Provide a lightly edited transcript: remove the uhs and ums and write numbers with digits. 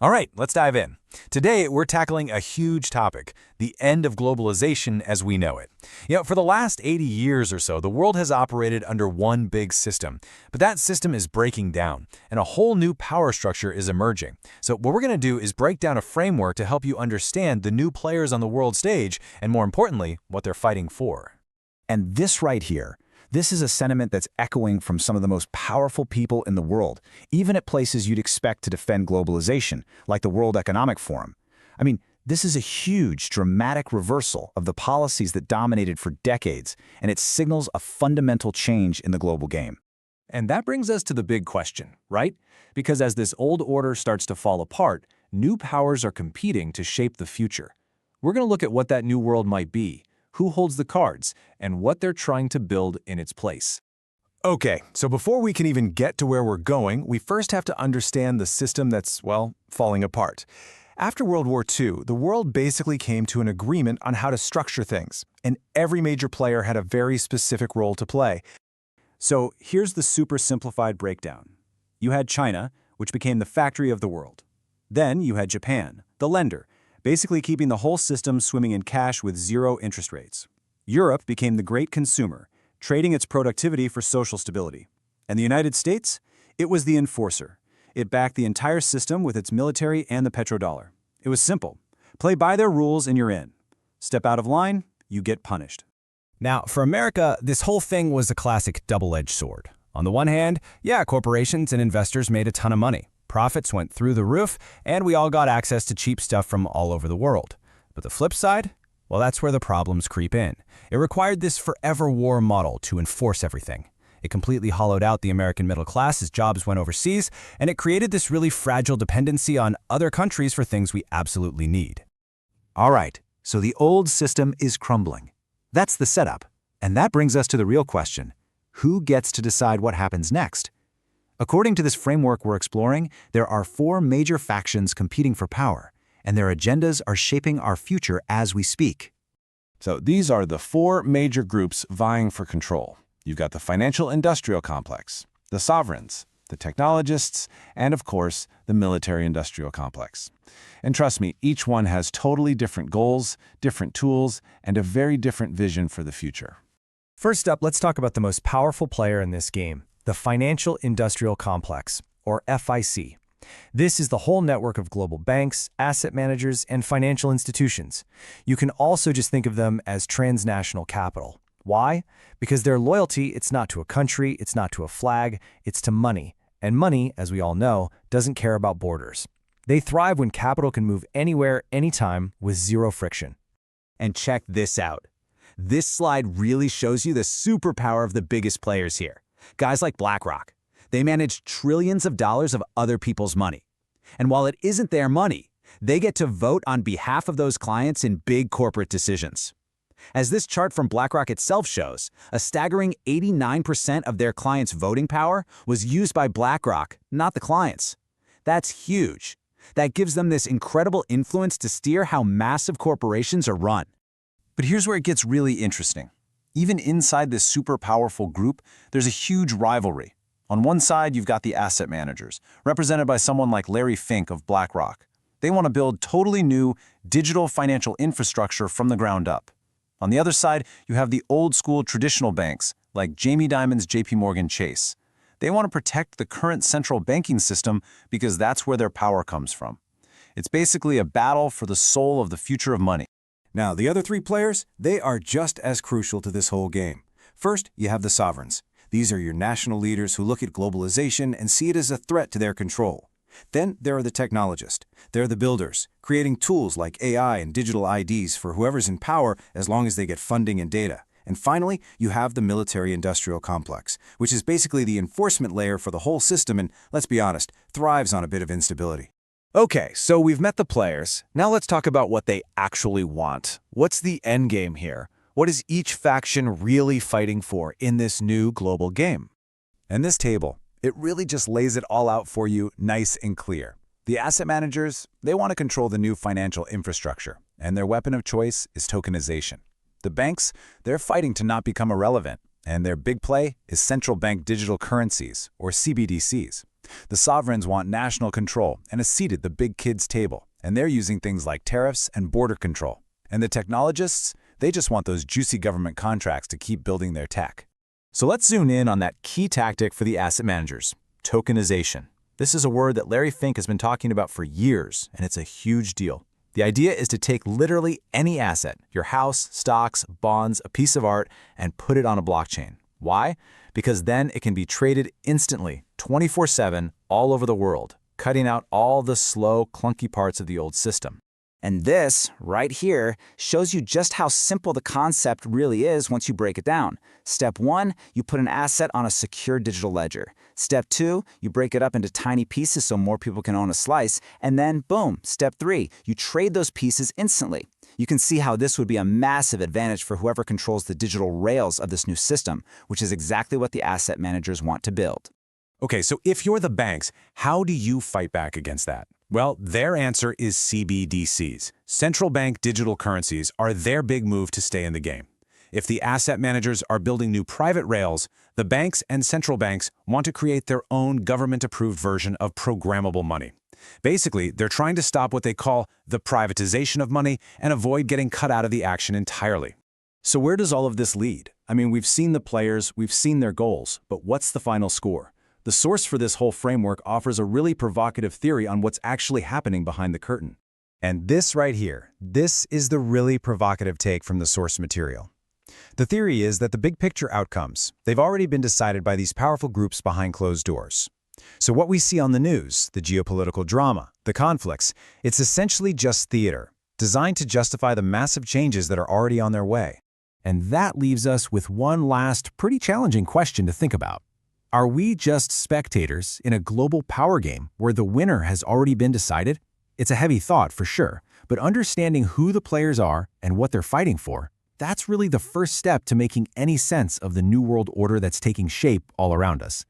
All right, let's dive in. Today, we're tackling a huge topic, the end of globalization as we know it. For the last 80 years or so, the world has operated under one big system, but that system is breaking down, and a whole new power structure is emerging. So what we're going to do is break down a framework to help you understand the new players on the world stage, and more importantly, what they're fighting for. And this right here, this is a sentiment that's echoing from some of the most powerful people in the world, even at places you'd expect to defend globalization, like the World Economic Forum. I mean, this is a huge, dramatic reversal of the policies that dominated for decades, and it signals a fundamental change in the global game. And that brings us to the big question, right? Because as this old order starts to fall apart, new powers are competing to shape the future. We're going to look at what that new world might be, who holds the cards, and what they're trying to build in its place. Okay, so before we can even get to where we're going, we first have to understand the system that's, well, falling apart. After World War II, the world basically came to an agreement on how to structure things, and every major player had a very specific role to play. So here's the super simplified breakdown. You had China, which became the factory of the world. Then you had Japan, the lender, basically keeping the whole system swimming in cash with zero interest rates. Europe became the great consumer, trading its productivity for social stability. And the United States? It was the enforcer. It backed the entire system with its military and the petrodollar. It was simple. Play by their rules and you're in. Step out of line, you get punished. Now, for America, this whole thing was a classic double-edged sword. On the one hand, corporations and investors made a ton of money. Profits went through the roof, and we all got access to cheap stuff from all over the world. But the flip side? Well, that's where the problems creep in. It required this forever war model to enforce everything. It completely hollowed out the American middle class as jobs went overseas, and it created this really fragile dependency on other countries for things we absolutely need. All right, so the old system is crumbling. That's the setup. And that brings us to the real question. Who gets to decide what happens next? According to this framework we're exploring, there are four major factions competing for power, and their agendas are shaping our future as we speak. So these are the four major groups vying for control. You've got the financial industrial complex, the sovereigns, the technologists, and of course, the military industrial complex. And trust me, each one has totally different goals, different tools, and a very different vision for the future. First up, let's talk about the most powerful player in this game, the financial industrial complex, or FIC. This is the whole network of global banks, asset managers, and financial institutions. You can also just think of them as transnational capital. Why? Because their loyalty, it's not to a country, it's not to a flag, it's to money. And money, as we all know, doesn't care about borders. They thrive when capital can move anywhere, anytime, with zero friction. And check this out. This slide really shows you the superpower of the biggest players here. Guys like BlackRock. They manage trillions of dollars of other people's money. And while it isn't their money, they get to vote on behalf of those clients in big corporate decisions. As this chart from BlackRock itself shows, a staggering 89% of their clients' voting power was used by BlackRock, not the clients. That's huge. That gives them this incredible influence to steer how massive corporations are run. But here's where it gets really interesting. Even inside this super powerful group, there's a huge rivalry. On one side, you've got the asset managers, represented by someone like Larry Fink of BlackRock. They want to build totally new digital financial infrastructure from the ground up. On the other side, you have the old-school traditional banks, like Jamie Dimon's JP Morgan Chase. They want to protect the current central banking system because that's where their power comes from. It's basically a battle for the soul of the future of money. Now, the other three players, they are just as crucial to this whole game. First, you have the sovereigns. These are your national leaders who look at globalization and see it as a threat to their control. Then there are the technologists. They're the builders, creating tools like AI and digital IDs for whoever's in power as long as they get funding and data. And finally, you have the military-industrial complex, which is basically the enforcement layer for the whole system and, let's be honest, thrives on a bit of instability. Okay, so we've met the players. Now let's talk about what they actually want. What's the end game here? What is each faction really fighting for in this new global game? And this table, it really just lays it all out for you nice and clear. The asset managers, they want to control the new financial infrastructure, and their weapon of choice is tokenization. The banks, they're fighting to not become irrelevant, and their big play is central bank digital currencies, or CBDCs. The sovereigns want national control and a seat at the big kids' table, and they're using things like tariffs and border control. And the technologists, they just want those juicy government contracts to keep building their tech. So let's zoom in on that key tactic for the asset managers, tokenization. This is a word that Larry Fink has been talking about for years, and it's a huge deal. The idea is to take literally any asset, your house, stocks, bonds, a piece of art, and put it on a blockchain. Why? Because then it can be traded instantly, 24/7, all over the world, cutting out all the slow, clunky parts of the old system. And this, right here, shows you just how simple the concept really is once you break it down. Step 1, you put an asset on a secure digital ledger. Step 2, you break it up into tiny pieces so more people can own a slice. And then, boom, step 3, you trade those pieces instantly. You can see how this would be a massive advantage for whoever controls the digital rails of this new system, which is exactly what the asset managers want to build. Okay, so if you're the banks, how do you fight back against that? Well, their answer is CBDCs. Central bank digital currencies are their big move to stay in the game. If the asset managers are building new private rails, the banks and central banks want to create their own government-approved version of programmable money. Basically, they're trying to stop what they call the privatization of money and avoid getting cut out of the action entirely. So where does all of this lead? I mean, we've seen the players, we've seen their goals, but what's the final score? The source for this whole framework offers a really provocative theory on what's actually happening behind the curtain. And this right here, this is the really provocative take from the source material. The theory is that the big picture outcomes, they've already been decided by these powerful groups behind closed doors. So what we see on the news, the geopolitical drama, the conflicts, it's essentially just theater, designed to justify the massive changes that are already on their way. And that leaves us with one last, pretty challenging question to think about. Are we just spectators in a global power game where the winner has already been decided? It's a heavy thought for sure, but understanding who the players are and what they're fighting for, that's really the first step to making any sense of the new world order that's taking shape all around us.